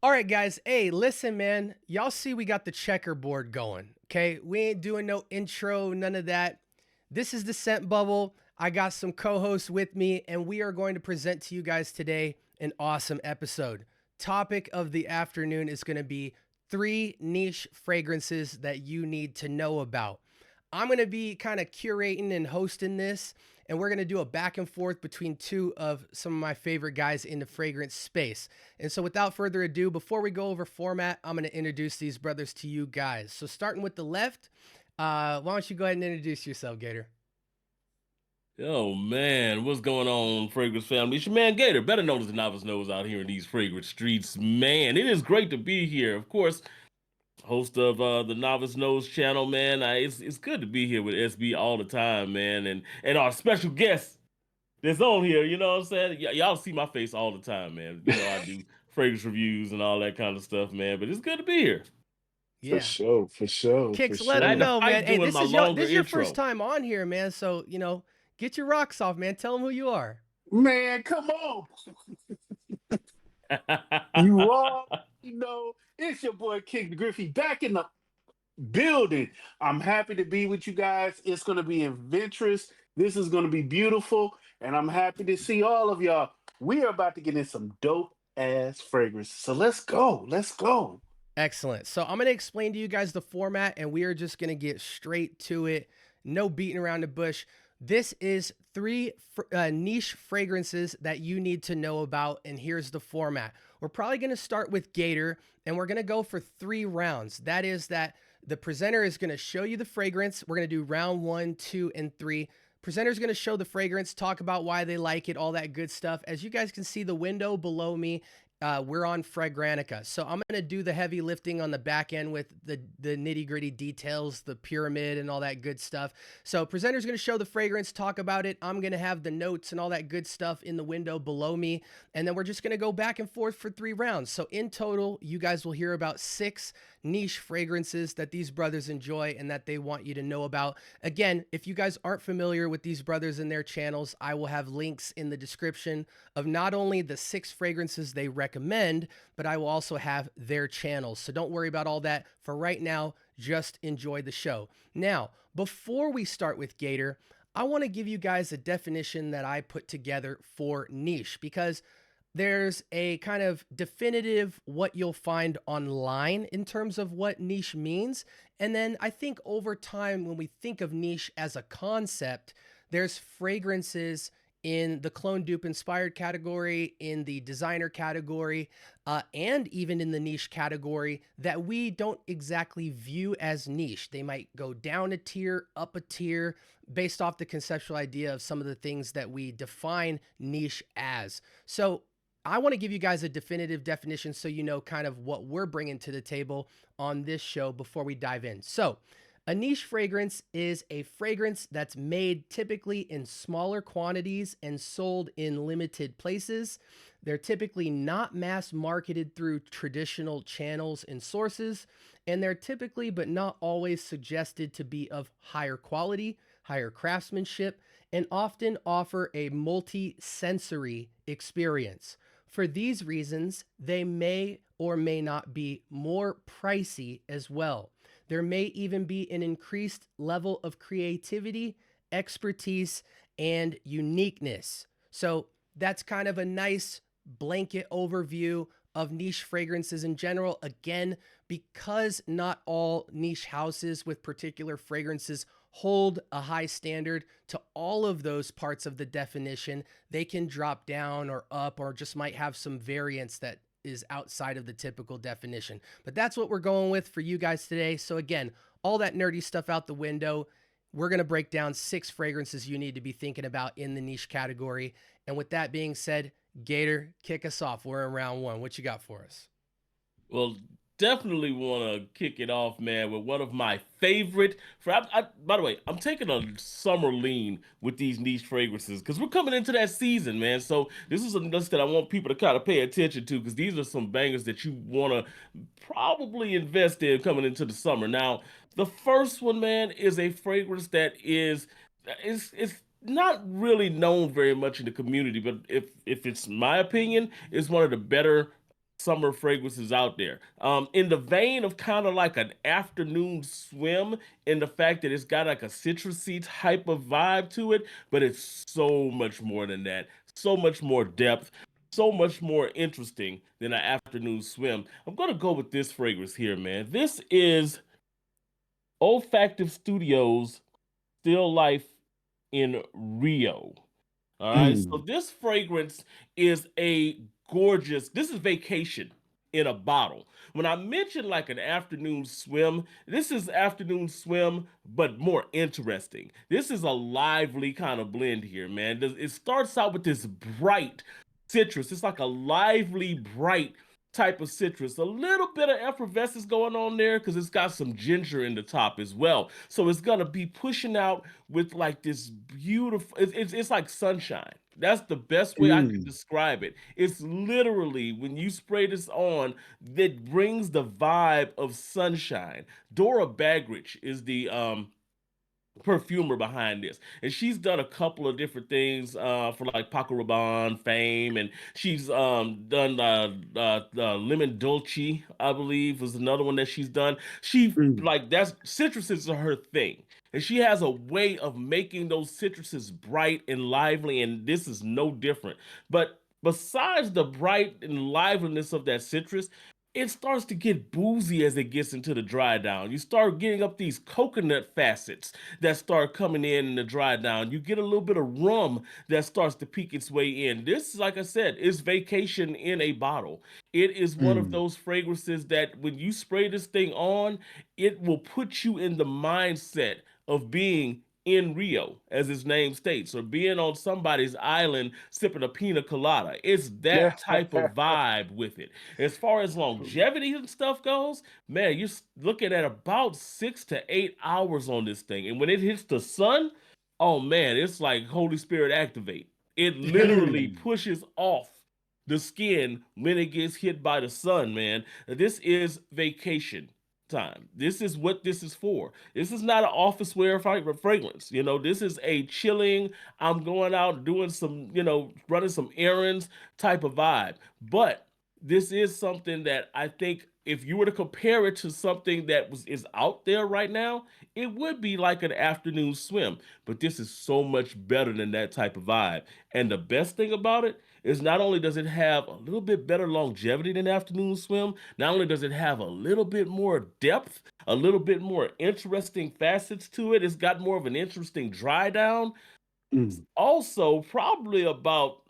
All right, guys. Hey, listen, man. Y'all see we got the checkerboard going. Okay. We ain't doing no intro, none of that. This is the scent bubble. I got some co hosts with me, and we are going to present to you guys today an awesome episode. Topic of the afternoon is going to be 3 niche fragrances that you need to know about. I'm going to be kind of curating and hosting this, and we're going to do a back and forth between two of some of my favorite guys in the fragrance space. And so, without further ado, before we go over format, I'm going to introduce these brothers to you guys. So, starting with the left, why don't you go ahead and introduce yourself, Gator? Oh man, what's going on, Fragrance family? It's your man Gator, better known as the Novice Nose out here in these fragrance streets. Man, it is great to be here. Of course, host of the Novice Nose channel, man. It's good to be here with SB all the time, man, and our special guest that's on here. You know what I'm saying? Y'all see my face all the time, man. You know I do fragrance reviews and all that kind of stuff, man. But it's good to be here. For Yeah. sure, for sure, for Kicks, let And I them had to sure. know, man. fight Hey, doing this my is your longer this is your first intro. time on here, man. So, get your rocks off, man. Tell them who you are. Man, come on. You already know it's your boy King Griffey back in the building. I'm happy to be with you guys. It's going to be adventurous. This is going to be beautiful. And I'm happy to see all of y'all. We are about to get in some dope ass fragrance. So let's go. Let's go. Excellent. So I'm going to explain to you guys the format, and we are just going to get straight to it. No beating around the bush. This is 3 niche fragrances that you need to know about, and here's the format. We're probably going to start with Gator, and we're going to go for 3 rounds. That is that the presenter is going to show you the fragrance. We're going to do round 1, 2, and 3. Presenter's going to show the fragrance, talk about why they like it, all that good stuff. As you guys can see, the window below me, we're on Fragrantica. So I'm going to do the heavy lifting on the back end with the nitty gritty details, the pyramid and all that good stuff. So presenter's going to show the fragrance, talk about it. I'm going to have the notes and all that good stuff in the window below me. And then we're just going to go back and forth for 3 rounds. So in total, you guys will hear about 6 niche fragrances that these brothers enjoy and that they want you to know about. Again, if you guys aren't familiar with these brothers and their channels, I will have links in the description of not only the 6 fragrances they recommend, but I will also have their channels. So don't worry about all that. For right now, just enjoy the show. Now, before we start with Gator, I want to give you guys a definition that I put together for niche, because there's a kind of definitive what you'll find online in terms of what niche means. And then I think over time, when we think of niche as a concept, there's fragrances in the clone dupe inspired category, in the designer category, and even in the niche category that we don't exactly view as niche. They might go down a tier, up a tier, based off the conceptual idea of some of the things that we define niche as. So I want to give you guys a definitive definition so you know kind of what we're bringing to the table on this show before we dive in. So, a niche fragrance is a fragrance that's made typically in smaller quantities and sold in limited places. They're typically not mass marketed through traditional channels and sources, and they're typically, but not always, suggested to be of higher quality, higher craftsmanship, and often offer a multi-sensory experience. For these reasons, they may or may not be more pricey as well. There may even be an increased level of creativity, expertise, and uniqueness. So that's kind of a nice blanket overview of niche fragrances in general. Again, because not all niche houses with particular fragrances hold a high standard to all of those parts of the definition, they can drop down or up, or just might have some variance that is outside of the typical definition. But that's what we're going with for you guys today. So again, all that nerdy stuff out the window. We're going to break down 6 fragrances you need to be thinking about in the niche category. And with that being said, Gator, kick us off. We're in round 1. What you got for us? Well, definitely want to kick it off, man, with one of my favorite. By the way, I'm taking a summer lean with these niche fragrances because we're coming into that season, man. So this is a list that I want people to kind of pay attention to because these are some bangers that you want to probably invest in coming into the summer. Now, the first one, man, is a fragrance that it's not really known very much in the community, but if it's my opinion, it's one of the better summer fragrances out there. In the vein of kind of like an afternoon swim, in the fact that it's got like a citrusy type of vibe to it, but it's so much more than that. So much more depth, so much more interesting than an afternoon swim. I'm gonna go with this fragrance here, man. This is Olfactive Studios Still Life in Rio. All right. So Mm. this fragrance is a gorgeous, this is vacation in a bottle. When I mentioned like an afternoon swim, this is afternoon swim, but more interesting. This is a lively kind of blend here, man. It starts out with this bright citrus. It's like a lively, bright type of citrus. A little bit of effervescence going on there because it's got some ginger in the top as well. So it's gonna be pushing out with like this beautiful. It's like sunshine. That's the best way I can Mm. describe it. It's literally when you spray this on, that brings the vibe of sunshine. Dora Bagridge is the perfumer behind this, and she's done a couple of different things for like Paco Rabanne fame, and she's done Lemon Dolce, I believe, was another one that she's done. She Mm. like that's citruses are her thing, and she has a way of making those citruses bright and lively, and this is no different. But besides the bright and liveliness of that citrus, it starts to get boozy as it gets into the dry down. You start getting up these coconut facets that start coming in the dry down. You get a little bit of rum that starts to peek its way in. This, like I said, is vacation in a bottle. It is one of Mm. those fragrances that when you spray this thing on, it will put you in the mindset of being in Rio, as its name states, or being on somebody's island sipping a pina colada. It's Yeah. that type of vibe with it. As far as longevity and stuff goes, man, you're looking at about 6 to 8 hours on this thing. And when it hits the sun, oh man, it's like Holy Spirit activate. It literally Mm. pushes off the skin when it gets hit by the sun, man. This is vacation time. This is what this is for. This is not an office wear fragrance. You know, this is a chilling, I'm going out doing some, running some errands type of vibe. But this is something that I think if you were to compare it to something that is out there right now, it would be like an afternoon swim. But this is so much better than that type of vibe. And the best thing about it is not only does it have a little bit better longevity than afternoon swim, not only does it have a little bit more depth, a little bit more interesting facets to it, it's got more of an interesting dry down. Mm. Also, probably about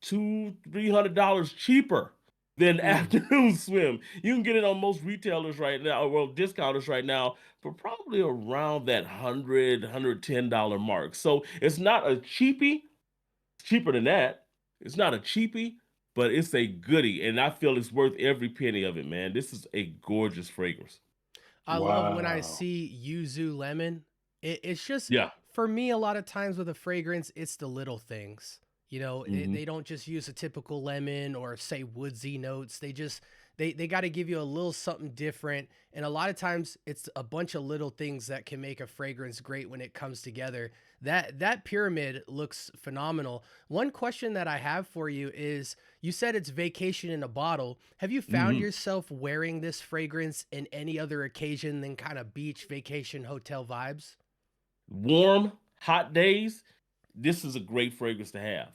$200-300 cheaper than Mm. afternoon swim. You can get it on most retailers right now, well, discounters right now, for probably around that $110 mark. So it's not a cheapie, cheaper than that. It's not a cheapie, but it's a goodie, and I feel it's worth every penny of it, man. This is a gorgeous fragrance. I love when I Wow. see yuzu lemon. It's just Yeah. for me a lot of times with a fragrance, it's the little things. You know, Hmm. they don't just use a typical lemon or say woodsy notes. They got to give you a little something different. And a lot of times it's a bunch of little things that can make a fragrance great when it comes together. That pyramid looks phenomenal. One question that I have for you is you said it's vacation in a bottle. Have you found Hmm. yourself wearing this fragrance in any other occasion than kind of beach, vacation, hotel vibes? Warm, hot days, this is a great fragrance to have.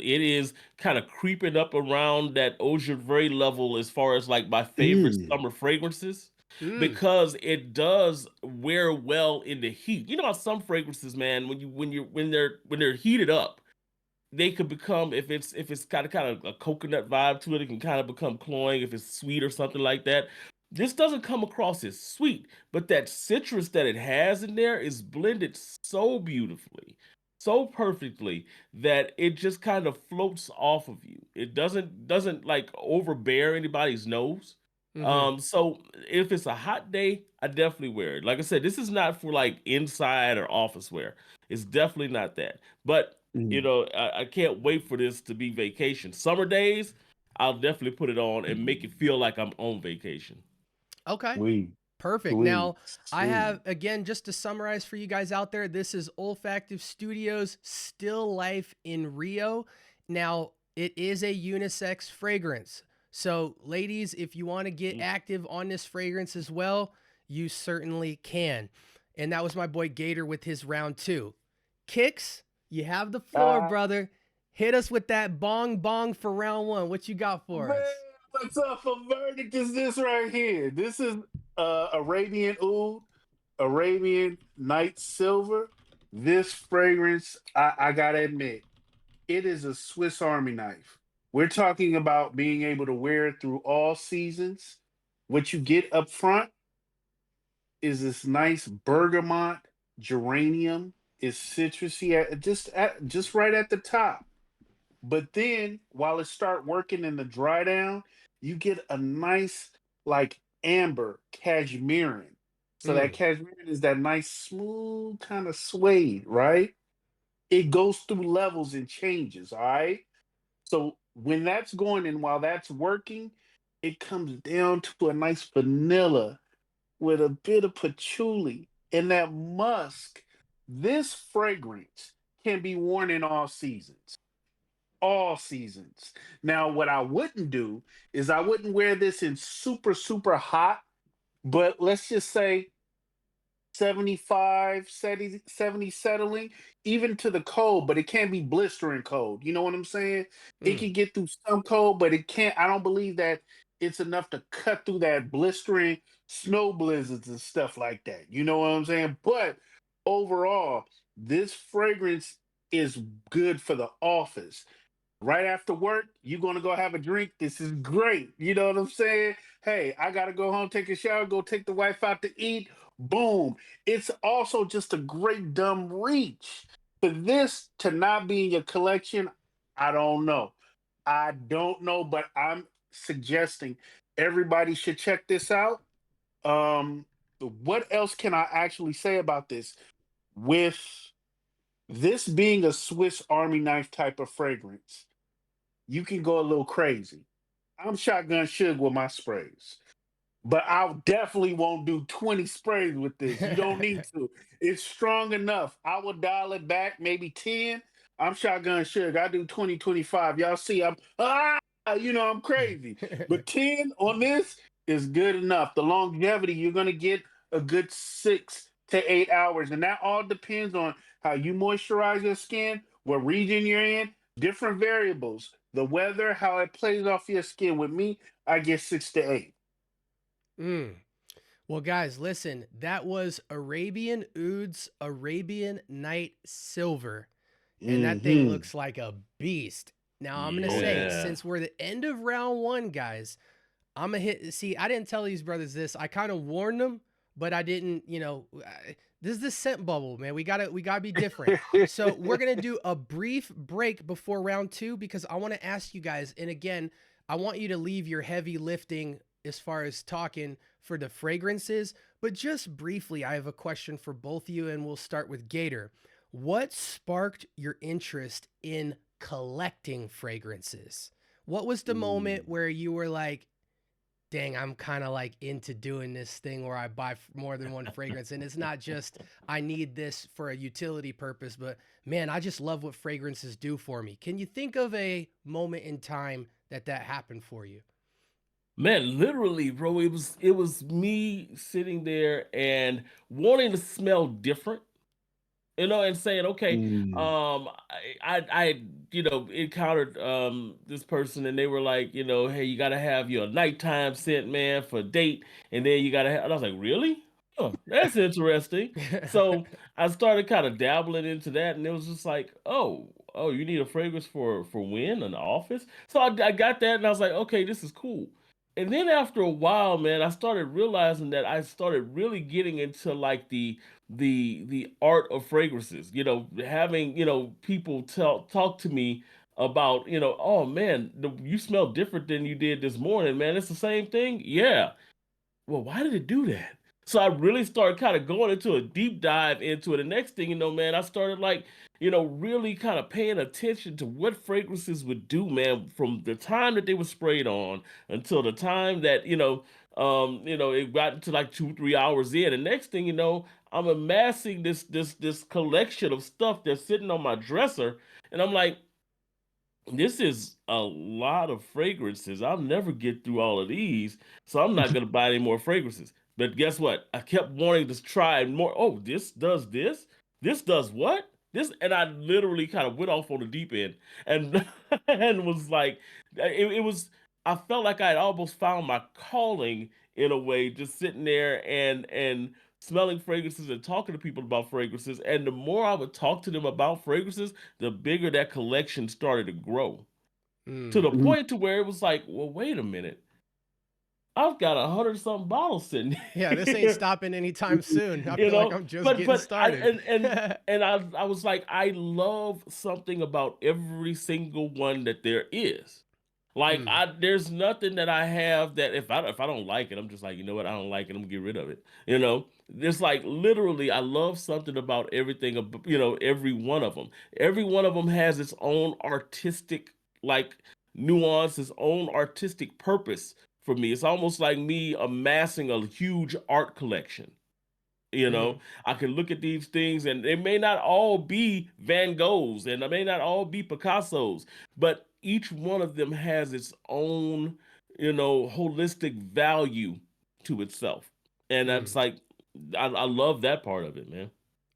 It is kind of creeping up around that eau de Janeiro level as far as like my favorite Mm. summer fragrances Mm, because it does wear well in the heat. You know how some fragrances, man, when they're heated up, they could become if it's got a kind of a coconut vibe to it, it can kind of become cloying if it's sweet or something like that. This doesn't come across as sweet, but that citrus that it has in there is blended so beautifully, so perfectly that it just kind of floats off of you. It doesn't like overbear anybody's nose. mm-hmm. So if it's a hot day, I definitely wear it. Like I said, this is not for like inside or office wear. It's definitely not that. But Mm. I can't wait for this to be vacation. Summer days, I'll definitely put it on and make it feel like I'm on vacation. Okay. Sweet. Perfect. Sweet. Now, I have, Sweet. again, just to summarize for you guys out there, this is Olfactive Studios Still Life in Rio. Now, it is a unisex fragrance. So, ladies, if you want to get active on this fragrance as well, you certainly can. And that was my boy Gator with his round 2. Kixz, you have the floor, brother. Hit us with that bong bong for round 1. What you got for us? What's up for verdict is this right here. This is Arabian Oud, Arabian Night Silver. This fragrance, I gotta admit, it is a Swiss Army knife. We're talking about being able to wear it through all seasons. What you get up front is this nice bergamot geranium. Is citrusy just right at the top. But then while it start working in the dry down, you get a nice like amber cashmerean. So that cashmerean is that nice smooth kind of suede, right? It goes through levels and changes, all right? So when that's going and while that's working, it comes down to a nice vanilla with a bit of patchouli and that musk. This fragrance can be worn in all seasons. All seasons. Now, what I wouldn't do is I wouldn't wear this in super, super hot, but let's just say 75, 70 settling, even to the cold, but it can't be blistering cold. You know what I'm saying? It can get through some cold, but it can't. I don't believe that it's enough to cut through that blistering snow blizzards and stuff like that. You know what I'm saying? But overall, this fragrance is good for the office. Right after work, you're gonna go have a drink. This is great. You know what I'm saying? Hey, I gotta go home, take a shower, go take the wife out to eat. Boom. It's also just a great dumb reach. For this to not be in your collection, I don't know. I don't know, but I'm suggesting everybody should check this out. What else can I actually say about this? With this being a Swiss Army knife type of fragrance, you can go a little crazy. I'm shotgun Suge with my sprays, but I definitely won't do 20 sprays with this. You don't need to. It's strong enough. I will dial it back, maybe 10. I'm shotgun Suge. I do 20, 25. Y'all see, I'm crazy. But 10 on this is good enough. The longevity, you're going to get a good 6 to 8 hours. And that all depends on how you moisturize your skin, what region you're in, different variables, the weather, how it plays off your skin. With me, I get 6 to 8. Well, guys, listen, that was Arabian Oud's Arabian Night Silver. And that thing looks like a beast. Now, I'm going to say, since we're the end of round 1, guys, I'm going to hit. See, I didn't tell these brothers this. I kind of warned them, but I didn't, this is the scent bubble, man. We gotta be different. So we're going to do a brief break before round 2 because I want to ask you guys. And again, I want you to leave your heavy lifting as far as talking for the fragrances. But just briefly, I have a question for both of you, and we'll start with Gator. What sparked your interest in collecting fragrances? What was the moment where you were like, dang, I'm kind of like into doing this thing where I buy more than one fragrance, and it's not just I need this for a utility purpose, but man, I just love what fragrances do for me. Can you think of a moment in time that happened for you? Man, literally, bro, it was me sitting there and wanting to smell different. And saying, okay, I encountered this person, and they were like, hey, you gotta have your nighttime scent, man, for a date, and then you gotta have. And I was like, really? Oh, that's interesting. So I started kind of dabbling into that, and it was just like, oh, you need a fragrance for when in the office? So I got that, and I was like, okay, this is cool. And then after a while, man, I started realizing that I started really getting into like the art of fragrances, having, people talk to me about, oh man, you smell different than you did this morning, man. It's the same thing. Yeah. Well, why did it do that? So I really started kind of going into a deep dive into it. The next thing you know, man, I started like, really kind of paying attention to what fragrances would do, man, from the time that they were sprayed on until the time that, it got into like 2, 3 hours in. And next thing you know, I'm amassing this collection of stuff that's sitting on my dresser. And I'm like, this is a lot of fragrances. I'll never get through all of these, so I'm not gonna buy any more fragrances. But guess what? I kept wanting to try more. Oh, this does this. This does what? This, and I literally kind of went off on the deep end and and was like, it was. I felt like I had almost found my calling in a way, just sitting there and smelling fragrances and talking to people about fragrances. And the more I would talk to them about fragrances, the bigger that collection started to grow to the Mm. Mhm. point to where it was like, well, wait a minute, I've got 100 something bottles sitting Yeah, this ain't here, stopping anytime soon. I you feel like know. I'm just But getting but I started. and I was like, I love something about every single one that there is. Like Mm. there's nothing that I have that if I don't like it, I'm just like, you know what, I don't like it, I'm gonna get rid of it. You know, it's like literally, I love something about everything, every one of them. Every one of them has its own artistic like nuance, its own artistic purpose for me. It's almost like me amassing a huge art collection. You know, Mm. I can look at these things and they may not all be Van Goghs and they may not all be Picassos, but each one of them has its own, holistic value to itself. And that's Mm. like, I love that part of it, man.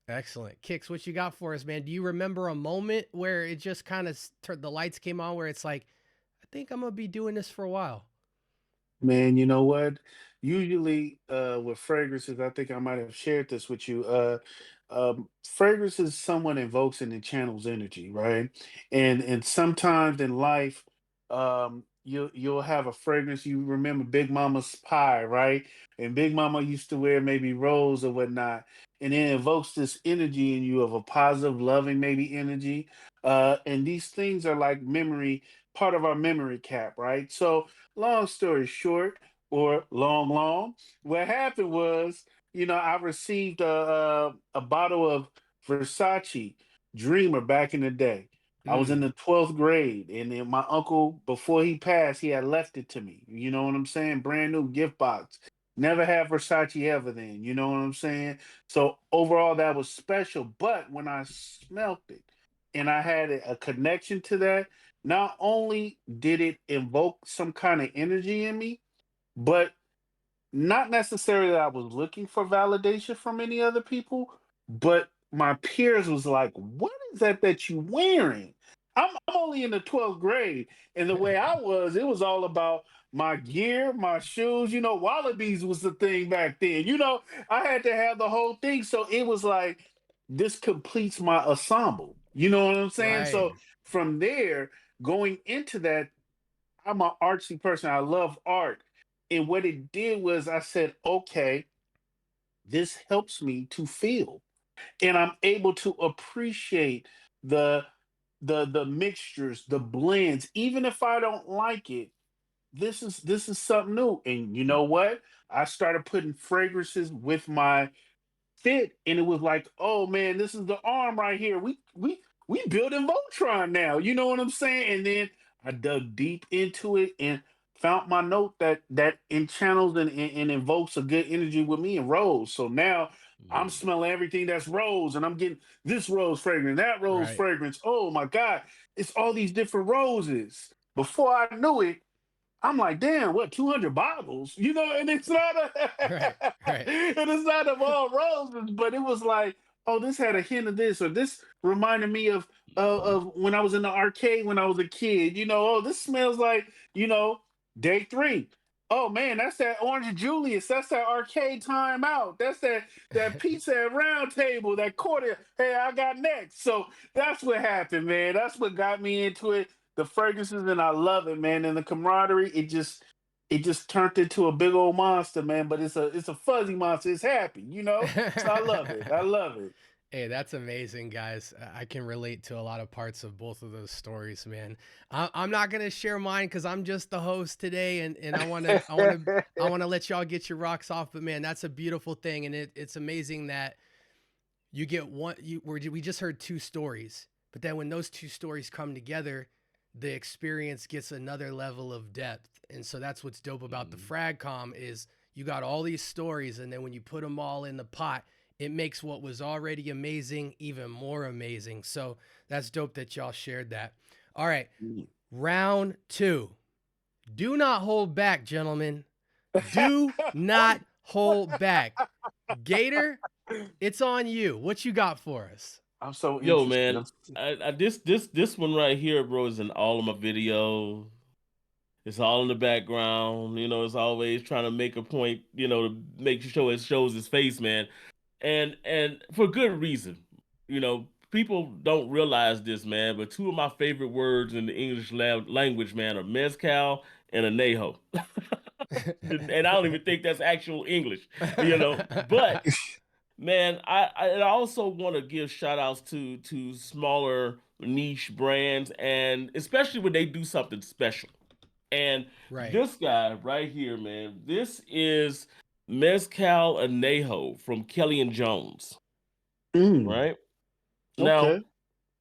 Excellent. Kix, what you got for us, man? Do you remember a moment where it just kind of the lights came on where it's like, I think I'm going to be doing this for a while? Man, you know what? Usually, with fragrances, I think I might have shared this with you. Fragrances, someone invokes and it channels energy, right? And sometimes in life, you'll have a fragrance. You remember Big Mama's pie, right? And Big Mama used to wear maybe rose or whatnot, and it invokes this energy in you of a positive, loving, maybe energy. And these things are like memory, part of our memory cap, right? So long story short, or long, what happened was, I received a bottle of Versace Dreamer back in the day. I was in Mm. the 12th grade, and then my uncle, before he passed, he had left it to me. You know what I'm saying? Brand new gift box. Never had Versace ever then. You know what I'm saying? So overall, that was special. But when I smelt it, and I had a connection to that, not only did it invoke some kind of energy in me, but not necessarily that I was looking for validation from any other people, but my peers was like, "What is that you wearing?" I'm only in the 12th grade, and the way I was, it was all about my gear, my shoes. Wallabies was the thing back then. I had to have the whole thing, so it was like this completes my ensemble. You know what I'm saying? Right. So from there, going into that, I'm an artsy person. I love art. And what it did was I said, okay, this helps me to feel. And I'm able to appreciate the the mixtures, the blends. Even if I don't like it, this is something new. And you know what? I started putting fragrances with my fit, and it was like, oh man, this is the arm right here. We building Voltron now. You know what I'm saying? And then I dug deep into it and found my note that in channels and invokes a good energy with me and rose. So now I'm Mm. smelling everything that's rose, and I'm getting this rose fragrance, that rose Right. fragrance. Oh my god, it's all these different roses. Before I knew it, I'm like, damn, what, 200 bottles? And it's not Right. Right. and it's not of all roses, but it was like, oh, this had a hint of this, or this reminded me of when I was in the arcade when I was a kid. Oh, this smells like, day three. Oh man, that's that Orange Julius. That's that arcade time out. That's that pizza at round table, that quarter. Hey, I got next. So that's what happened, man. That's what got me into it, the Fergusons, and I love it, man. And the camaraderie, it just turned into a big old monster, man. But it's a fuzzy monster. It's happy. So I love it. I love it. Hey, that's amazing, guys. I can relate to a lot of parts of both of those stories, man. I'm not gonna share mine because I'm just the host today, and I wanna let y'all get your rocks off. But man, that's a beautiful thing, and it's amazing that you get one. We just heard two stories, but then when those two stories come together, the experience gets another level of depth, and so that's what's dope about the Mm. FragCom is you got all these stories, and then when you put them all in the pot, it makes what was already amazing even more amazing. So that's dope that y'all shared that. All right. Round 2. Do not hold back, gentlemen. Do not hold back. Gator, it's on you. What you got for us? I'm so Yo, interested. man, this one right here, bro, is in all of my videos. It's all in the background. You know, it's always trying to make a point. You know, to make sure it shows his face, man, and for good reason. You know, people don't realize this, man, but two of my favorite words in the English language, man, are mezcal and anejo. And I don't even think that's actual English, you know. But man, I also want to give shout outs to smaller niche brands, and especially when they do something special. And Right. this guy right here, man, this is Mezcal Anejo from Kelly and Jones, right? Now, Okay.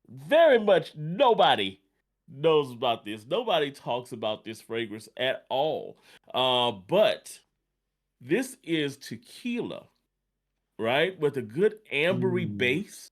very much nobody knows about this. Nobody talks about this fragrance at all. But this is tequila, right? With a good ambery base.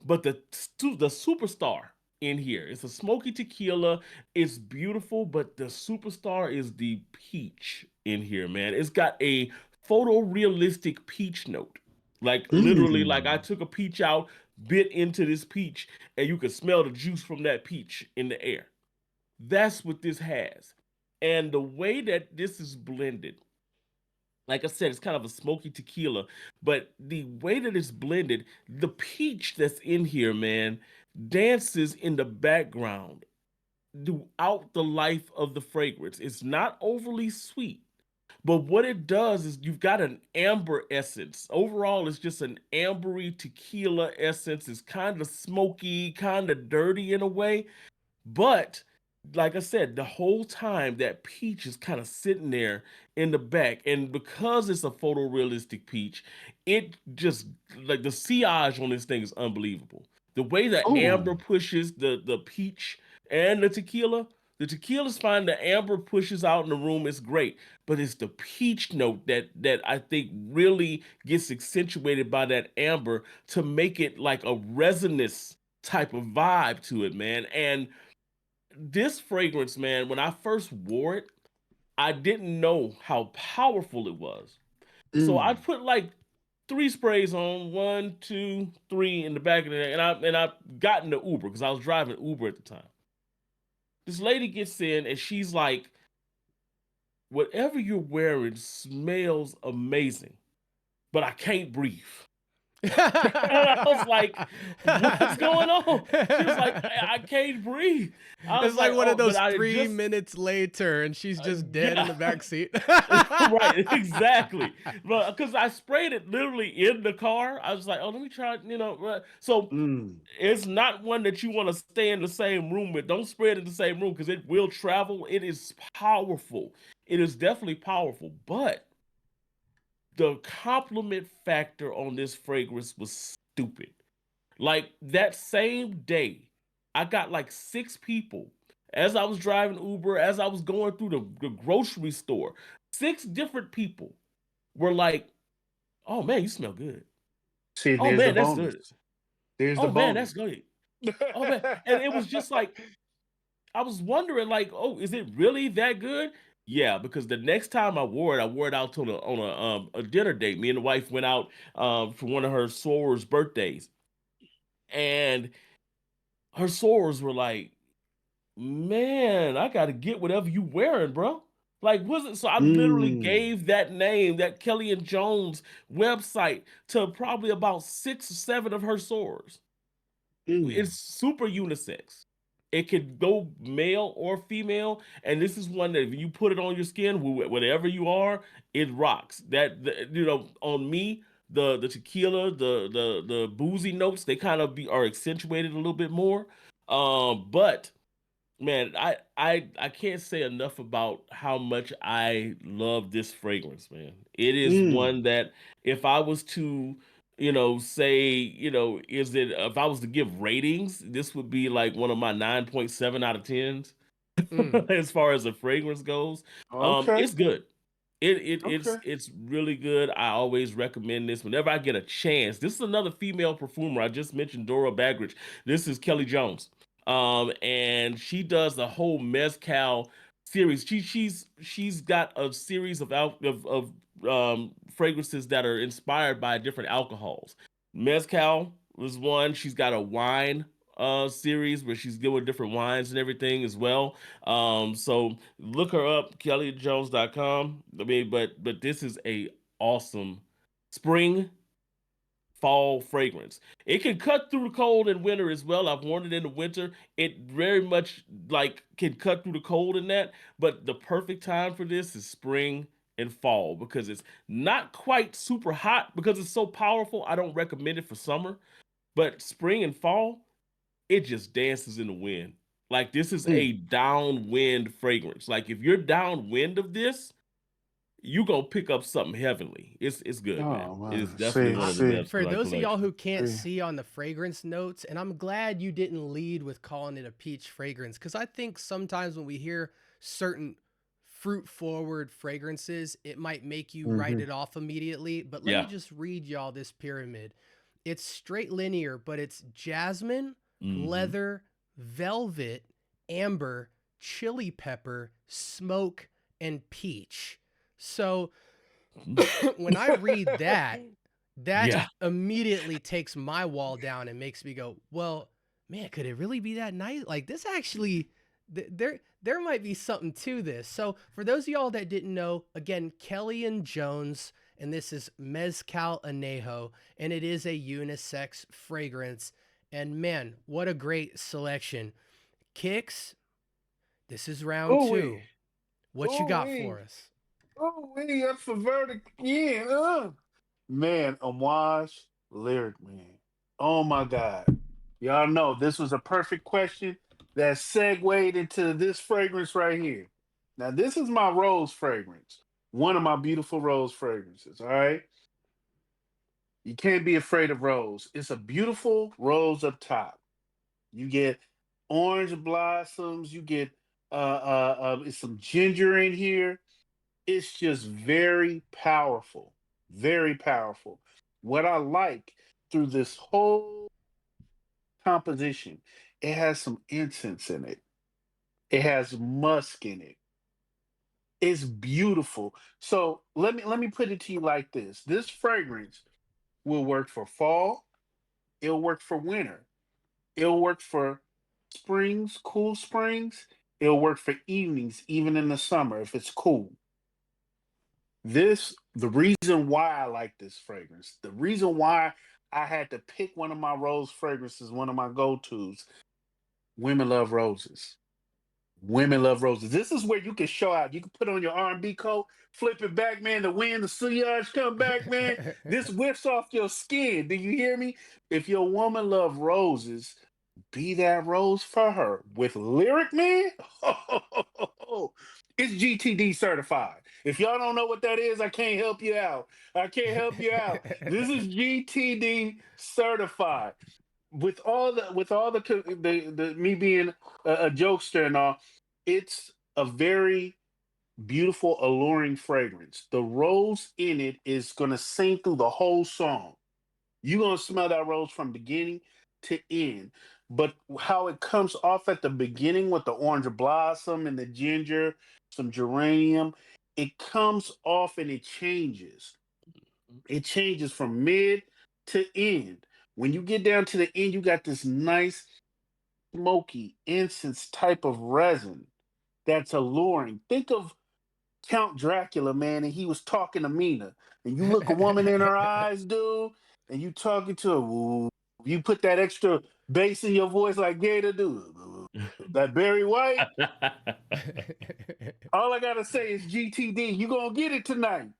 But the superstar in here, it's a smoky tequila. It's beautiful, but the superstar is the peach in here, man. It's got a photorealistic peach note. Like literally, like I took a peach out, bit into this peach, and you could smell the juice from that peach in the air. That's what this has. And the way that this is blended, like I said, it's kind of a smoky tequila, but the way that it's blended, the peach that's in here, man, dances in the background throughout the life of the fragrance. It's not overly sweet, but what it does is you've got an amber essence. Overall, it's just an ambery tequila essence. It's kind of smoky, kind of dirty in a way, but like I said, the whole time that peach is kind of sitting there in the back, and because it's a photorealistic peach, it just like the sillage on this thing is unbelievable. The way the amber pushes the peach and the tequila's fine. The amber pushes out in the room. It's great, but it's the peach note that I think really gets accentuated by that amber to make it like a resinous type of vibe to it, man. And this fragrance, man, when I first wore it, I didn't know how powerful it was. So I put like 3 sprays on, 1, 2, 3 in the back of the neck, and I got in the Uber because I was driving Uber at the time. This lady gets in and she's like, "Whatever you're wearing smells amazing, but I can't breathe." And I was like, "What's going on?" She was like, "I can't breathe." I was It's like one "Oh, of those but I 3 just minutes later, and she's just dead in the back seat. right, exactly. But because I sprayed it literally in the car, I was like, "Oh, let me try," you know. So it's not one that you want to stay in the same room with. Don't spray it in the same room because it will travel. It is powerful. It is definitely powerful, but the compliment factor on this fragrance was stupid. Like that same day, I got like 6 people as I was driving Uber, as I was going through the grocery store. 6 different people were like, "Oh man, you smell good. See, Oh there's the man, that's bonus. good. There's the Oh man, bonus. that's good. Oh man." And it was just like, I was wondering, like, "Oh, is it really that good?" Yeah, because the next time I wore it out on a dinner date. Me and the wife went out for one of her soror's birthdays, and her sorors were like, "Man, I got to get whatever you wearing, bro." Like, was it? So I literally gave that name, that Kelly and Jones website, to probably about 6 or 7 of her sorors. It's super unisex. It could go male or female, and this is one that if you put it on your skin, whatever you are, it rocks. You know, on me, the tequila, the boozy notes, they kind of are accentuated a little bit more. But man, I can't say enough about how much I love this fragrance, man. It is one that if I was to, you know, say, you know, is it if I was to give ratings, this would be like one of my 9.7 out of 10s as far as the fragrance goes. Okay. It's good. Okay. It's really good. I always recommend this whenever I get a chance. This is another female perfumer. I just mentioned Dora Bagridge. This is Kelly Jones. And she does the whole mezcal series. She's got a series of fragrances that are inspired by different alcohols. Mezcal was one. She's got a wine series where she's doing different wines and everything as well. So look her up, kellyjones.com. I mean, but this is a awesome spring fall fragrance. It can cut through the cold in winter as well. I've worn it in the winter. It very much like can cut through the cold in that, but the perfect time for this is spring and fall because it's not quite super hot because it's so powerful. I don't recommend it for summer, but spring and fall, it just dances in the wind. Like this is a downwind fragrance. Like if you're downwind of this, you gonna pick up something heavenly. It's good, man. Oh It is man, definitely one of the best For in my those of y'all collection. who can't see. see on the fragrance notes, and I'm glad you didn't lead with calling it a peach fragrance, because I think sometimes when we hear certain fruit forward fragrances, it might make you write it off immediately. But let me Yeah. just read y'all this pyramid. It's straight linear, but it's jasmine, Mhm. leather, velvet, amber, chili pepper, smoke, and peach. So when I read that, that Yeah. immediately takes my wall down and makes me go, well, man, could it really be that nice? Like this actually, there might be something to this. So for those of y'all that didn't know, again, Kelly and Jones, and this is Mezcal Anejo, and it is a unisex fragrance. And man, what a great selection. Kixz, this is round Oh 2. wait, What you oh got for wait, us? oh wait, that's for verdict. Yeah, man, Amouage, lyric man. Oh my God, y'all know this was a perfect question that segued into this fragrance right here. Now this is my rose fragrance, one of my beautiful rose fragrances. All right, you can't be afraid of rose. It's a beautiful rose up top. You get orange blossoms. You get some ginger in here. It's just very powerful, very powerful. What I like through this whole composition, it has some incense in it. It has musk in it. It's beautiful. So let me put it to you like this: this fragrance will work for fall. It'll work for winter. It'll work for springs, cool springs. It'll work for evenings, even in the summer if it's cool. The reason why I like this fragrance, the reason why I had to pick one of my rose fragrances, one of my go-tos, women love roses. Women love roses. This is where you can show out. You can put on your R&B coat, flip it back, man. The wind, the sillage come back, man. This whips off your skin. Do you hear me? If your woman love roses, be that rose for her. With lyric, man, it's GTD certified. If y'all don't know what that is, I can't help you out. I can't help you out. This is GTD certified. With all the me being a jokester and all, it's a very beautiful, alluring fragrance. The rose in it is gonna sing through the whole song. You're gonna smell that rose from beginning to end. But how it comes off at the beginning with the orange blossom and the ginger, some geranium, it comes off and it changes. It changes from mid to end. When you get down to the end, you got this nice smoky incense type of resin that's alluring. Think of Count Dracula, man, and he was talking to Mina. And you look a woman in her eyes, dude, and you talking to her. Ooh, you put that extra bass in your voice like Gator do. That Barry White. All I gotta say is GTD. You gonna get it tonight.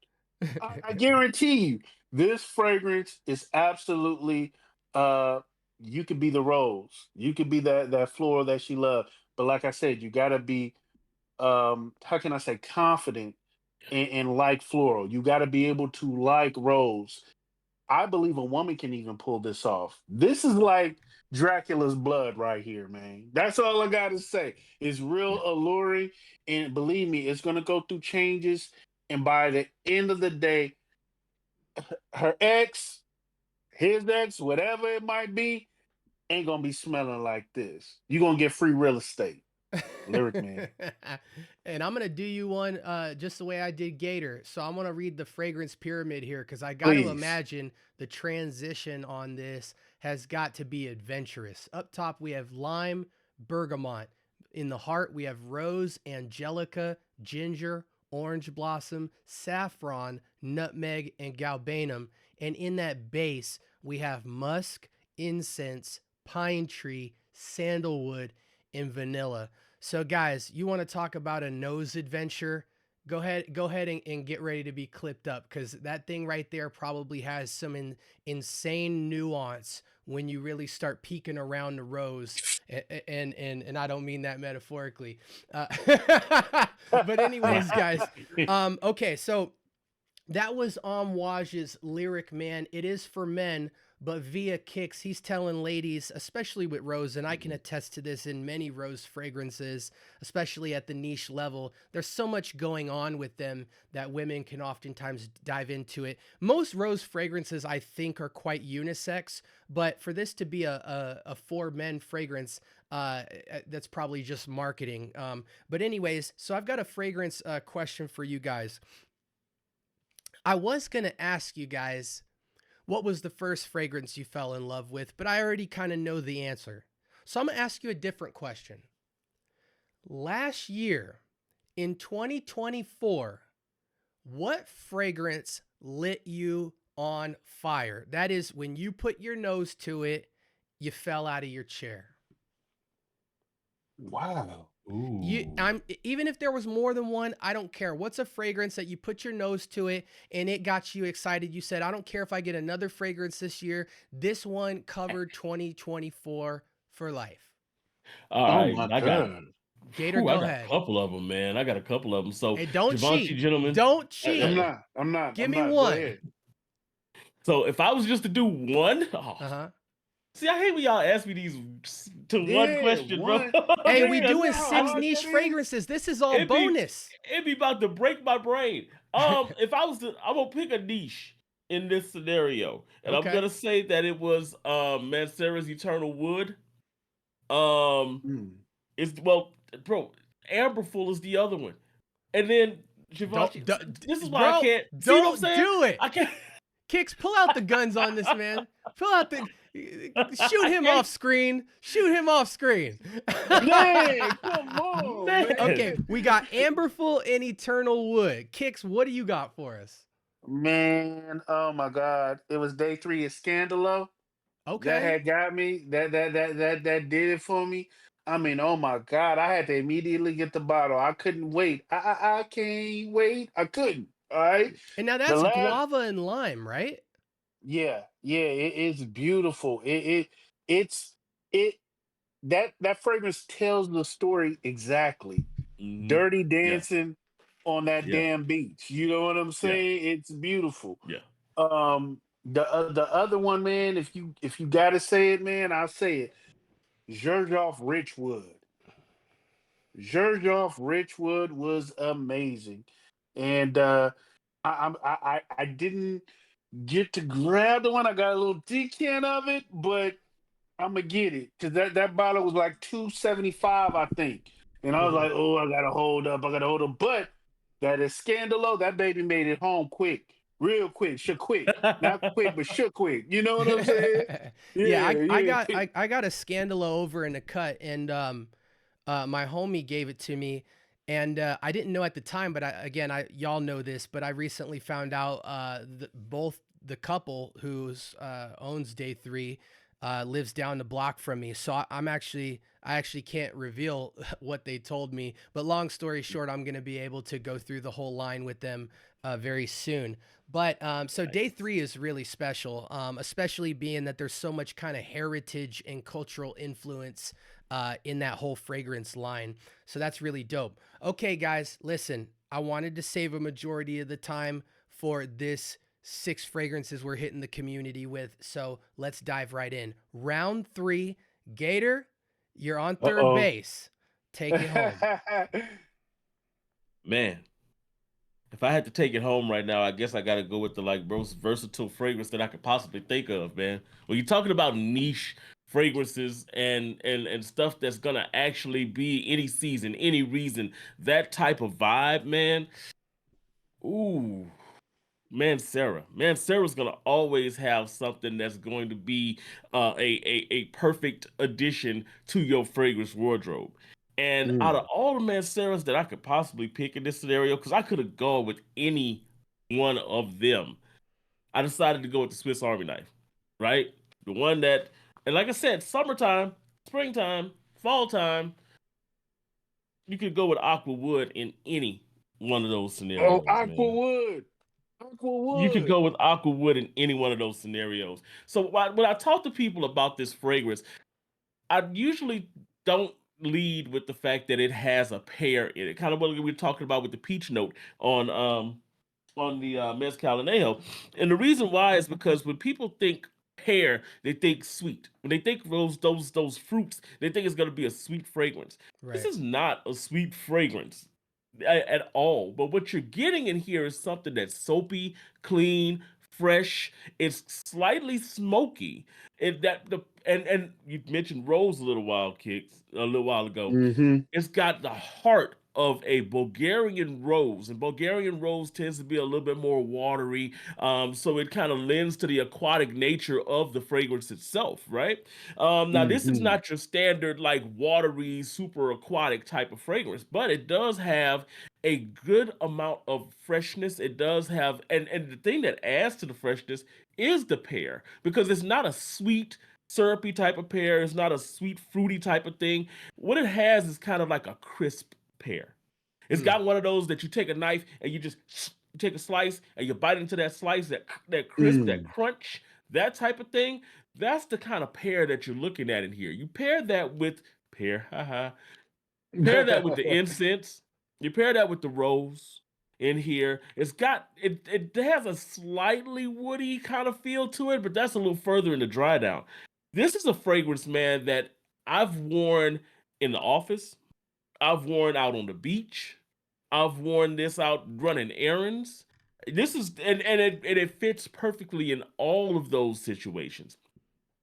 I guarantee you. This fragrance is absolutely. You could be the rose. You could be that floral that she loved. But like I said, you gotta be how can I say confident and like floral. You got to be able to like rose. I believe a woman can even pull this off. This is like Dracula's blood right here, man. That's all I got to say. It's real alluring, and believe me, it's gonna go through changes. And by the end of the day, her ex, his ex, whatever it might be, ain't gonna be smelling like this. You're gonna get free real estate. Lyric Man. And I'm gonna do you one just the way I did Gator. So I'm gonna read the fragrance pyramid here because I got to Please. imagine the transition on this has got to be adventurous. Up top we have lime, bergamot. In the heart we have rose, angelica, ginger, orange blossom, saffron, nutmeg, and galbanum. And in that base we have musk, incense, pine tree, sandalwood, and vanilla. So guys, you want to talk about a nose adventure? Go ahead and get ready to be clipped up because that thing right there probably has some insane nuance when you really start peeking around the rose. And I don't mean that metaphorically. But anyways, guys, okay, so that was Amouage's Lyric Man. It is for men, but via Kixz, he's telling ladies, especially with rose, and I can attest to this in many rose fragrances, especially at the niche level. There's so much going on with them that women can oftentimes dive into it. Most rose fragrances, I think, are quite unisex, but for this to be a for men fragrance, that's probably just marketing. But anyways, so I've got a fragrance question for you guys. I was going to ask you guys, what was the first fragrance you fell in love with? But I already kind of know the answer. So I'm going to ask you a different question. Last year, in 2024, what fragrance lit you on fire? That is, when you put your nose to it, you fell out of your chair. Wow. Even if there was more than one, I don't care. What's a fragrance that you put your nose to it and it got you excited? You said, I don't care if I get another fragrance this year. This one covered 2024 for life. All right, my I got God. Gator, I go got ahead. a couple of them, man. I got a couple of them. So, Hey, don't Givenchy, cheat. gentlemen. Don't cheat. I'm not. Give I'm me not. Go one. ahead. So, if I was just to do one, see, I hate when y'all ask me these to one question, one. bro. Hey, Yeah, we you doing know how 6 hard niche that is? fragrances. This is all bonus. It'd be about to break my brain. If I was to, I'm gonna pick a niche in this scenario, and Okay. I'm gonna say that it was Mancera's Eternal Wood. It's bro, Amberful is the other one, and then Givenchy. This is why I can't. See what I'm saying? Do it. I can't. Kixz, pull out the guns on this man. Pull out the shoot him off screen. Shoot him off screen. Man, come on, man. Okay, we got Amberful and Eternal Wood. Kixz, what do you got for us? Man, oh my God. It was day 3 of Scandalo. Okay. That had got me. That did it for me. I mean, oh my God. I had to immediately get the bottle. I couldn't wait. I can't wait. I couldn't. All right. And now that's guava and lime, right? Yeah, it's beautiful. That fragrance tells the story exactly. Dirty Dancing on that damn beach. You know what I'm saying? It's beautiful. Yeah. The other one, man, if you gotta say it, man, I'll say it. Xerjoff Richwood. Xerjoff Richwood was amazing. And I didn't get to grab the one. I got a little decant of it, but I'm gonna get it because that bottle was like $275, I think. And I was like, oh, I gotta hold up. But that is Scandalo. That baby made it home quick, real quick, quick, not quick, but quick. You know what I'm saying? I got a Scandalo over in the cut, and my homie gave it to me. And I didn't know at the time, but y'all know this, but I recently found out both the couple who's owns Day 3 lives down the block from me. So I actually can't reveal what they told me. But long story short, I'm going to be able to go through the whole line with them very soon. But so Day 3 is really special, especially being that there's so much kind of heritage and cultural influence in that whole fragrance line. So that's really dope. Okay, guys, listen, I wanted to save a majority of the time for this 6 fragrances we're hitting the community with. So let's dive right in. Round 3, Gator, you're on third base. Take it home. Man, if I had to take it home right now, I guess I got to go with the most versatile fragrance that I could possibly think of, man. When you're talking about niche fragrances and stuff that's gonna actually be any season, any reason, that type of vibe, man. Ooh, Mancera. Mancera's gonna always have something that's going to be a perfect addition to your fragrance wardrobe. And out of Mm. all the Manceras that I could possibly pick in this scenario, because I could have gone with any one of them, I decided to go with the Swiss Army knife, right? The one that, and like I said, summertime, springtime, fall time, you could go with Aqua Wood in any one of those Oh, scenarios, man. Aquawood. You could Aquawood. go with Aqua Wood in any one of those scenarios. So when I talk to people about this fragrance, I usually don't lead with the fact that it has a pear in it. Kind of what we were talking about with the peach note on the Mezcal Anejo. And the reason why is because when people think pear, they think sweet. When they think those fruits, they think it's going to be a sweet fragrance. This Right. is not a sweet fragrance at all. But what you're getting in here is something that's soapy, clean, fresh. It's slightly smoky. And you mentioned rose a little while ago. Mm-hmm. It's got the heart of a Bulgarian rose, and Bulgarian rose tends to be a little bit more watery, so it kind of lends to the aquatic nature of the fragrance itself, right? Now, this is Mm-hmm. not your standard like watery, super aquatic type of fragrance, but it does have a good amount of freshness. It does have, and the thing that adds to the freshness is the pear, because it's not a sweet, syrupy type of pear. It's not a sweet, fruity type of thing. What it has is kind of like a crisp pear. It's Mm. got one of those that you take a knife and you just take a slice and you bite into that slice, that crisp, that Mm. crunch, that type of thing. That's the kind of pear that you're looking at in here. You pair that with pear, haha. Pair that with the incense. You pair that with the rose in here. It has a slightly woody kind of feel to it, but that's a little further in the dry down. This is a fragrance, man, that I've worn in the office. I've worn out on the beach. I've worn this out running errands. This is and it fits perfectly in all of those situations.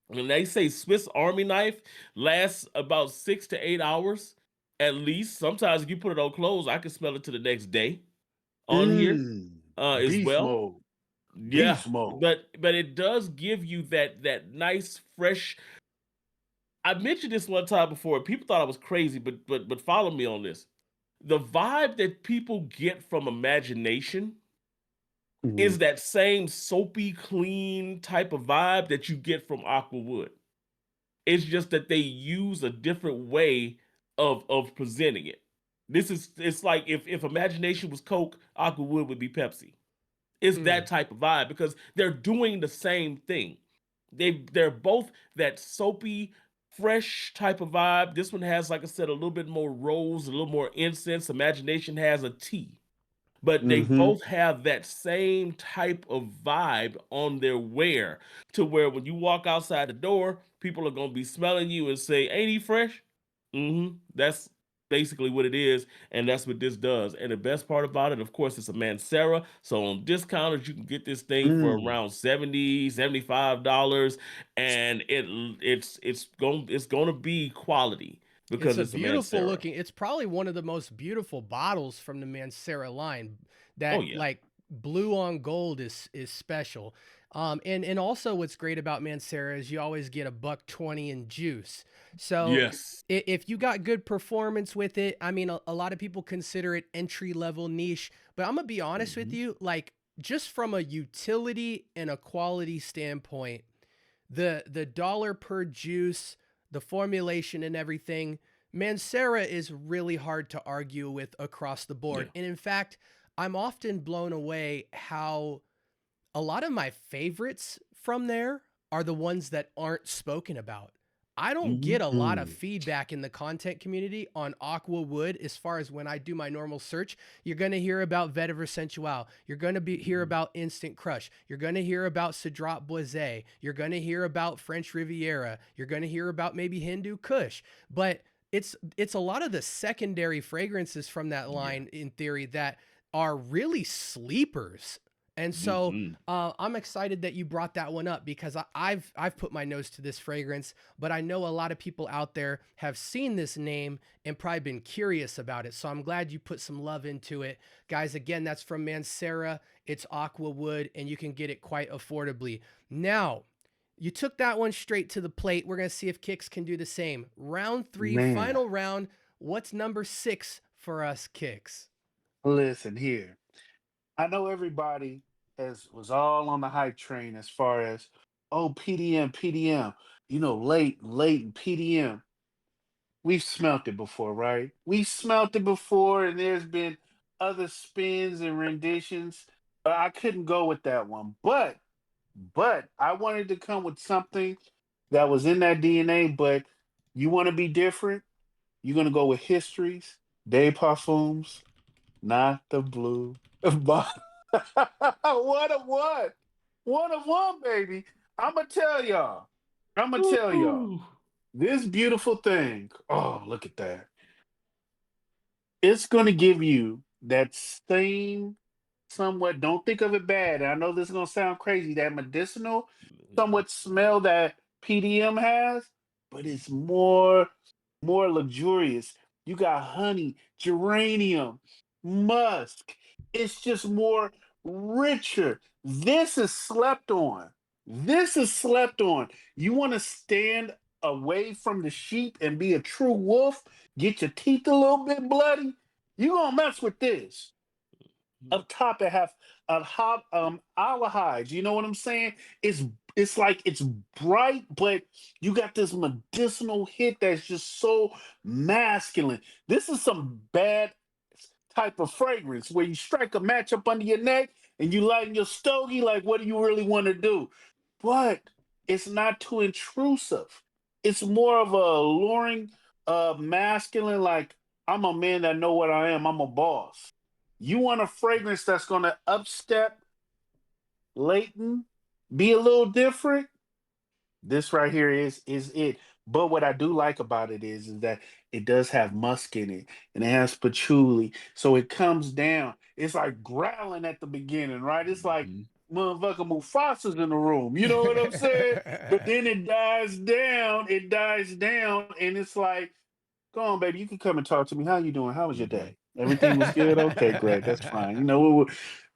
When they say Swiss Army knife lasts about 6 to 8 hours at least. Sometimes if you put it on clothes, I can smell it to the next day on here Mm. as Beast well. mode. Yeah, Beast mode. but it does give you that nice fresh. I mentioned this one time before. People thought I was crazy, but follow me on this. The vibe that people get from imagination Mhm. is that same soapy, clean type of vibe that you get from Aquawood. It's just that they use a different way of presenting it. It's like if imagination was Coke, Aquawood would be Pepsi. It's that Mm. type of vibe because they're doing the same thing. They're both that soapy, fresh type of vibe. This one has, like I said, a little bit more rose, a little more incense. Imagination has a tea, but they Mhm. both have that same type of vibe on their wear to where when you walk outside the door, people are gonna be smelling you and say, "Ain't he fresh?" That's basically what it is, and that's what this does. And the best part about it, of course, it's a Mancera. So on discounters, you can get this thing for Mm. around 70, $75, and it's gonna be quality It's because a it's a beautiful Mancera. looking. It's probably one of the most beautiful bottles from the Mancera line. Oh That yeah. like blue on gold is special. And also what's great about Mancera is you always get a $1.20 in juice. So Yes. if you got good performance with it, I mean, a lot of people consider it entry level niche, but I'm gonna be honest with Mhm. you, like just from a utility and a quality standpoint, the dollar per juice, the formulation and everything, Mancera is really hard to argue with across the board. Yeah. And in fact, I'm often blown away how a lot of my favorites from there are the ones that aren't spoken about. I don't get Mhm. a lot of Mm. feedback in the content community on Aqua Wood as far as when I do my normal search. You're going to hear about Vetiver Sensual. You're going to hear Mhm. about Instant Crush. You're going to hear about Cedrat Boisé. You're going to hear about French Riviera. You're going to hear about maybe Hindu Kush. But it's a lot of the secondary fragrances from that Yeah. line in theory that are really sleepers And so I'm excited that you brought that one up because I've put my nose to this fragrance, but I know a lot of people out there have seen this name and probably been curious about it. So I'm glad you put some love into it. Guys, again, that's from Mancera. It's Aqua Wood, and you can get it quite affordably. Now, you took that one straight to the plate. We're going to see if Kixz can do the same. Round 3, Man, final round. What's number 6 for us, Kixz? listen here. I know everybody was all on the hype train as far as PDM, PDM. You know, late PDM. We've smelt it before, right? We smelt it before, and there's been other spins and renditions. But I couldn't go with that one. But I wanted to come with something that was in that DNA. But you want to be different? You're gonna go with Histories, Des Parfums, not the blue. One of one. One of one, baby. I'ma tell y'all. I'ma tell y'all. Ooh. This beautiful thing. Oh, look at that. It's gonna give you that same somewhat, don't think of it bad. I know this is gonna sound crazy, that medicinal, somewhat smell that PDM has, but it's more luxurious. You got honey, geranium, musk. It's just more richer. This is slept on. This is slept on. You want to stand away from the sheep and be a true wolf, get your teeth a little bit bloody, you gonna mess with this. Up top, it have a hot aldehydes. You know what I'm saying? It's like it's bright, but you got this medicinal hit that's just so masculine. This is some bad type of fragrance where you strike a match up under your neck and you lighten your stogie. Like, what do you really want to do? But it's not too intrusive. It's more of a alluring, masculine. Like, I'm a man that know what I am. I'm a boss. You want a fragrance that's going to upstep, latent, be a little different? This right here is it. But what I do like about it is that it does have musk in it and it has patchouli. So it comes down. It's like growling at the beginning, right? It's like motherfucker Mufasa's in the room. You know what I'm saying? But then it dies down, and it's like, go on, baby. You can come and talk to me. How you doing? How was your day? Everything was good? Okay, great. That's fine. You know,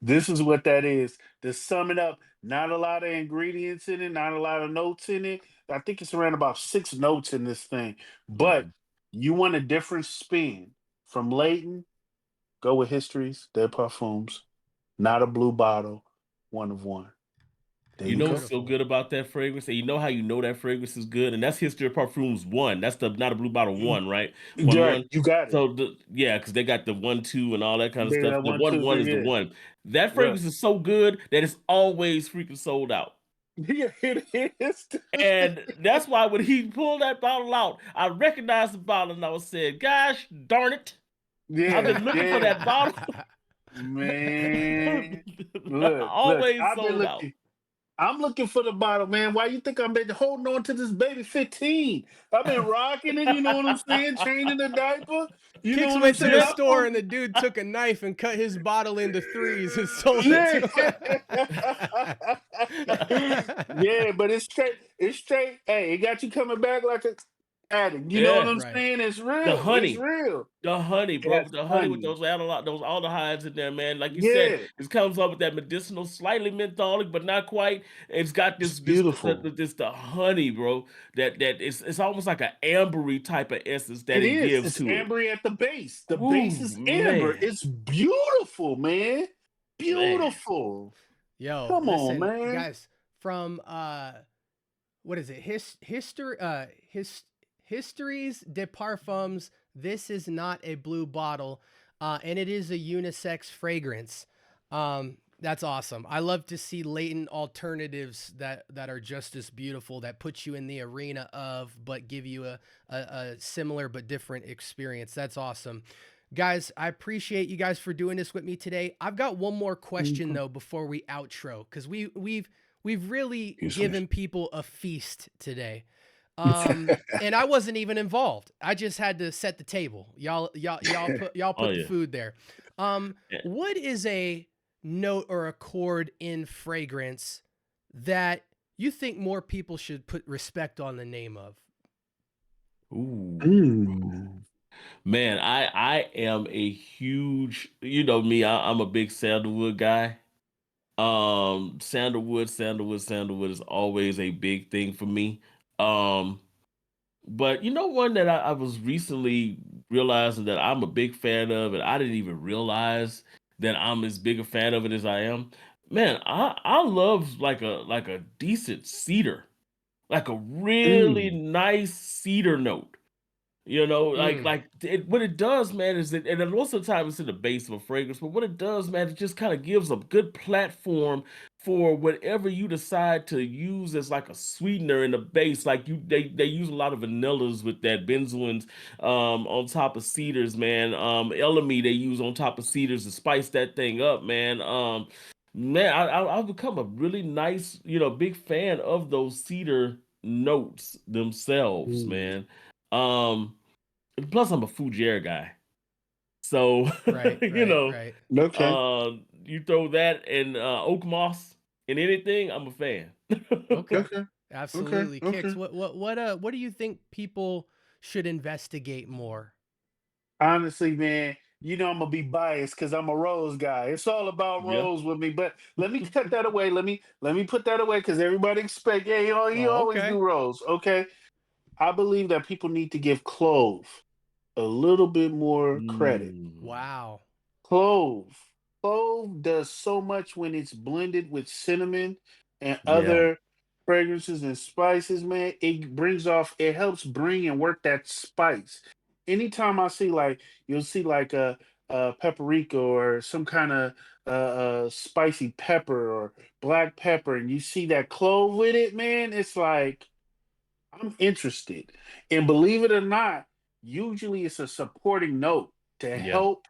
this is what that is. To sum it up, not a lot of ingredients in it, not a lot of notes in it. I think it's around about 6 notes in this thing. But you want a different spin from Leighton, go with Histories, Des Parfums, not a blue bottle, one of one. There You you know go. what's so good about that fragrance? And you know how you know that fragrance is good? And that's History of Parfums 1. That's the not a blue bottle 1, right? 1 Right, 1. you got it. So because they got the 1 2 and all that kind of They stuff. got The 1, 1 2, 1 3, is the yeah. one. That Right. fragrance is so good that it's always freaking sold out. Yeah, it is. And that's why when he pulled that bottle out, I recognized the bottle and I was saying, gosh darn it. Yeah, I've been looking for that bottle. Man, look, Always I've been sold out. looking. I'm looking for the bottle, man. Why you think I've been holding on to this baby 15? I've been rocking it, you know what I'm saying? Changing the diaper. You know Kixz what I'm went to saying? the I store want- and the dude took a knife and cut his bottle into 3s and sold Yeah. it to him. Yeah, but it's straight. It's straight. Hey, it got you coming back like a addict. You know what Yeah. I'm Right. saying? It's The real. It's honey. real. The honey, It bro. has The honey with honey. those aldehydes in there, man. Like you said, Yeah, it comes up with that medicinal, slightly mentholic, but not quite. It's got it's this beautiful. the honey, bro. That it's almost like an ambery type of essence that It it is. gives It's to it. ambery at the base. The base Ooh, is amber. man, It's beautiful, man. man. Beautiful. Yo, Come on, listen, man. guys, from what is it? Histories de Parfums. This is not a blue bottle, and it is a unisex fragrance. That's awesome. I love to see latent alternatives that are just as beautiful, that put you in the arena of, but give you a similar but different experience. That's awesome. Guys, I appreciate you guys for doing this with me today. I've got one more question though before we outro, because we've really given people a feast today. And I wasn't even involved. I just had to set the table. Y'all put Oh the yeah. food there. Yeah. What is a note or accord in fragrance that you think more people should put respect on the name of? Ooh. Mm. Man, I am a huge, you know me, I'm a big sandalwood guy. Sandalwood is always a big thing for me. Um, but you know one that I was recently realizing that I'm a big fan of, and I didn't even realize that I'm as big a fan of it as I am. Man, I love like a decent cedar, like a really Mm. nice cedar note. You know, Mm, what it does, man, is that, and then most of the time it's in the base of a fragrance, but what it does, man, it just kind of gives a good platform for whatever you decide to use as like a sweetener in the base. Like they use a lot of vanillas with that benzoins on top of cedars, man. Elemi they use on top of cedars to spice that thing up, man. Man, I've become a really nice, you know, big fan of those cedar notes themselves, Mm. man. Um, Plus I'm a Fougere guy. So, right, you right, know, right. Okay. you throw that and oak moss in anything, I'm a fan. Okay. Okay. Okay. Absolutely. Okay. Kix, what do you think people should investigate more? Honestly, man, you know I'm gonna be biased because I'm a rose guy. It's all about Yeah. rose with me. But let me cut that away. Let me put that away because everybody expect, yeah, you Oh, always okay. do rose. Okay. I believe that people need to give clove a little bit more credit. Mm, Wow. Clove. Clove does so much when it's blended with cinnamon and yeah. other fragrances and spices, man. It brings off, it helps bring and work that spice. Anytime I see like, you'll see like a paprika or some kind of spicy pepper or black pepper, and you see that clove with it, man, it's like, I'm interested. And believe it or not, usually it's a supporting note to Yeah. help,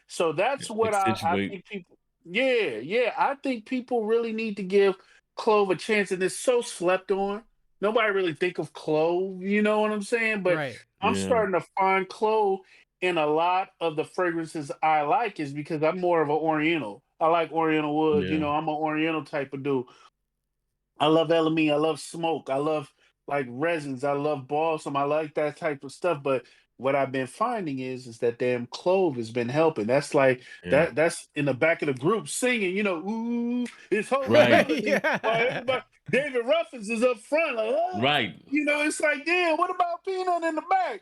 so that's what I Accentuate. think people, yeah, I think people really need to give clove a chance, and it's so slept on. Nobody really think of clove, you know what I'm saying? But Right. I'm Yeah. starting to find clove in a lot of the fragrances I like, is because I'm more of an oriental. I like oriental wood, Yeah. I'm an oriental type of dude. I love LME. I love smoke. I love like resins. I love balsam. I like that type of stuff. But what I've been finding is that damn clove has been helping. That's like Yeah. that's in the back of the group singing, ooh, it's holy Right. melody. While Yeah. everybody, David Ruffins is up front, like, Right. it's like, damn, what about Peanut in the back?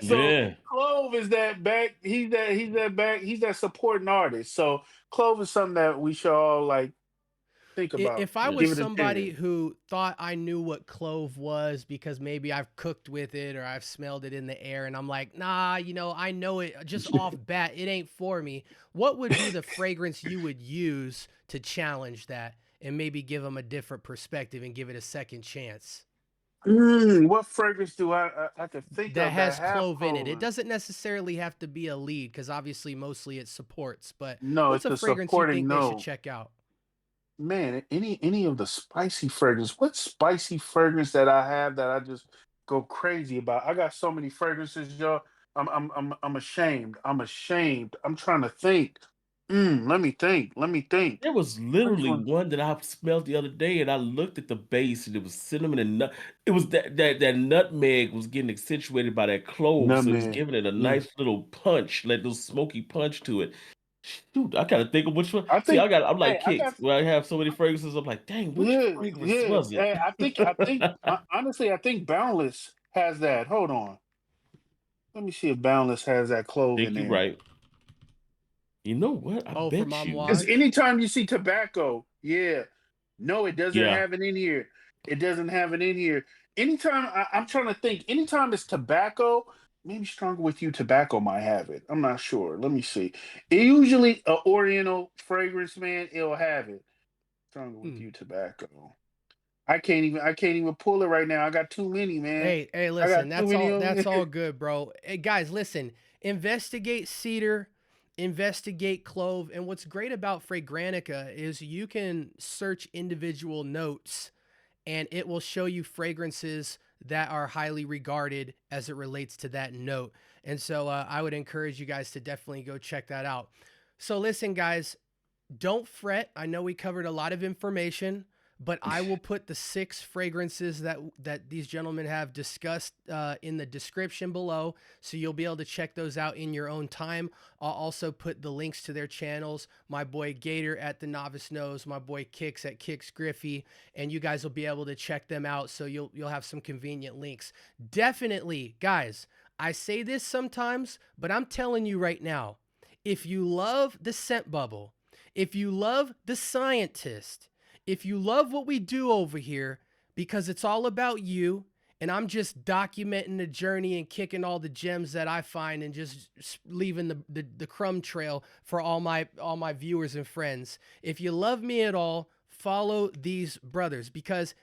So Yeah. Clove is that back, he's that supporting artist. So Clove is something that we should all like think about. If I Yeah. was Give it a somebody chance. who thought I knew what clove was because maybe I've cooked with it or I've smelled it in the air and I'm like, nah, I know it just off bat, it ain't for me. What would be the fragrance you would use to challenge that and maybe give them a different perspective and give it a second chance? What fragrance do I could think That of that has have clove in it. It cloven? doesn't necessarily have to be a lead because obviously mostly it supports, but No, what's it's a a fragrance you supporting think they should note. check out? Man, any of the spicy fragrance. What spicy fragrance that I have that I just go crazy about? I got so many fragrances, y'all. I'm ashamed. I'm ashamed. I'm trying to think. Let me think. Let me think. There was Which literally one? one that I smelled the other day, and I looked at the base, and it was cinnamon and nut. It was that nutmeg was getting accentuated by that clove, so it was Nutmeg. giving it a Mm. nice little punch, like little smoky punch to it. Shoot, I gotta think of which one. I See, think. I'm Hey, like I Kicks, got. where I have so many fragrances. I'm like, dang, which Yeah, fragrance yeah. was it? I think. Honestly, I think Boundless has that. Hold on. Let me see if Boundless has that clove in Think you're there. right. You know what? I Oh, from bet you. Because Amouage? anytime you see tobacco, yeah, no, it doesn't Yeah. have it in here. It doesn't have it in here. Anytime I'm trying to think, anytime it's tobacco, maybe Stronger with You tobacco might have it. I'm not sure. Let me see. It usually a Oriental fragrance, man, it'll have it. Stronger with Hmm. You tobacco. I can't even pull it right now. I got too many, man. Hey, I got listen, too that's many all of that's them. all good, bro. Hey, guys, listen, investigate cedar, investigate clove, and what's great about Fragrantica is you can search individual notes and it will show you fragrances that are highly regarded as it relates to that note. And so I would encourage you guys to definitely go check that out. So listen, guys, don't fret. I know we covered a lot of information, but I will put the 6 fragrances that these gentlemen have discussed in the description below, so you'll be able to check those out in your own time. I'll also put the links to their channels. My boy Gator at The Novice Knows, my boy Kixz at Kixz Griffey, and you guys will be able to check them out. So you'll have some convenient links. Definitely, guys. I say this sometimes, but I'm telling you right now, if you love the scent bubble, if you love the scientist, if you love what we do over here, because it's all about you, and I'm just documenting the journey and kicking all the gems that I find and just leaving the crumb trail for all my viewers and friends. If you love me at all, follow these brothers, because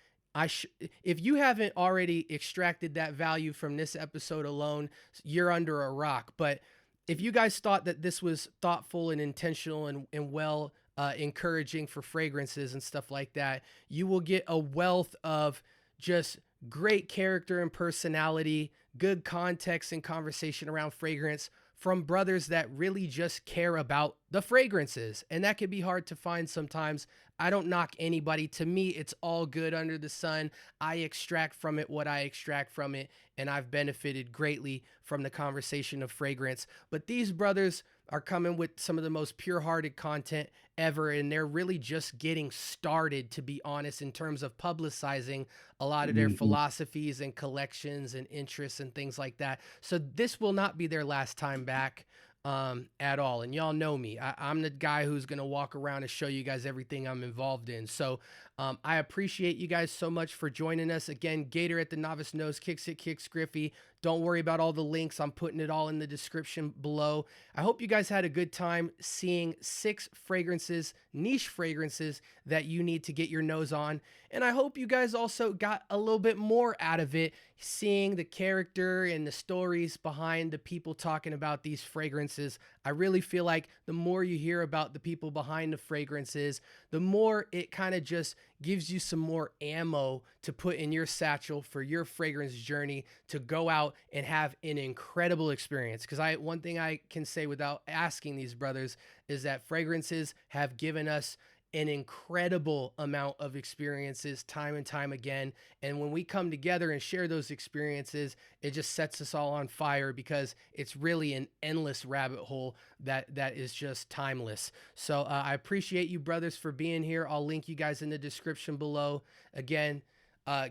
if you haven't already extracted that value from this episode alone, you're under a rock. But if you guys thought that this was thoughtful and intentional and well encouraging for fragrances and stuff like that, you will get a wealth of just great character and personality, good context and conversation around fragrance from brothers that really just care about the fragrances. And that can be hard to find sometimes. I don't knock anybody. To me, it's all good under the sun. I extract from it what I extract from it, and I've benefited greatly from the conversation of fragrance. But these brothers are coming with some of the most pure-hearted content ever, and they're really just getting started, to be honest, in terms of publicizing a lot of their philosophies and collections and interests and things like that. So this will not be their last time back at all. And y'all know me. I'm the guy who's going to walk around and show you guys everything I'm involved in. So I appreciate you guys so much for joining us. Again, Gator at The Novice Knows, Kixz at Kixz Griffey. Don't worry about all the links. I'm putting it all in the description below. I hope you guys had a good time seeing 6 fragrances, niche fragrances that you need to get your nose on. And I hope you guys also got a little bit more out of it, seeing the character and the stories behind the people talking about these fragrances. I really feel like the more you hear about the people behind the fragrances, the more it kind of just gives you some more ammo to put in your satchel for your fragrance journey to go out and have an incredible experience. Because one thing I can say without asking these brothers is that fragrances have given us an incredible amount of experiences time and time again. And when we come together and share those experiences, it just sets us all on fire, because it's really an endless rabbit hole that is just timeless. So I appreciate you brothers for being here. I'll link you guys in the description below. Again,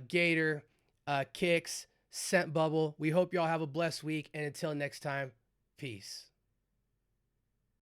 Gator, Kixz, Scent Bubble. We hope y'all have a blessed week. And until next time, peace.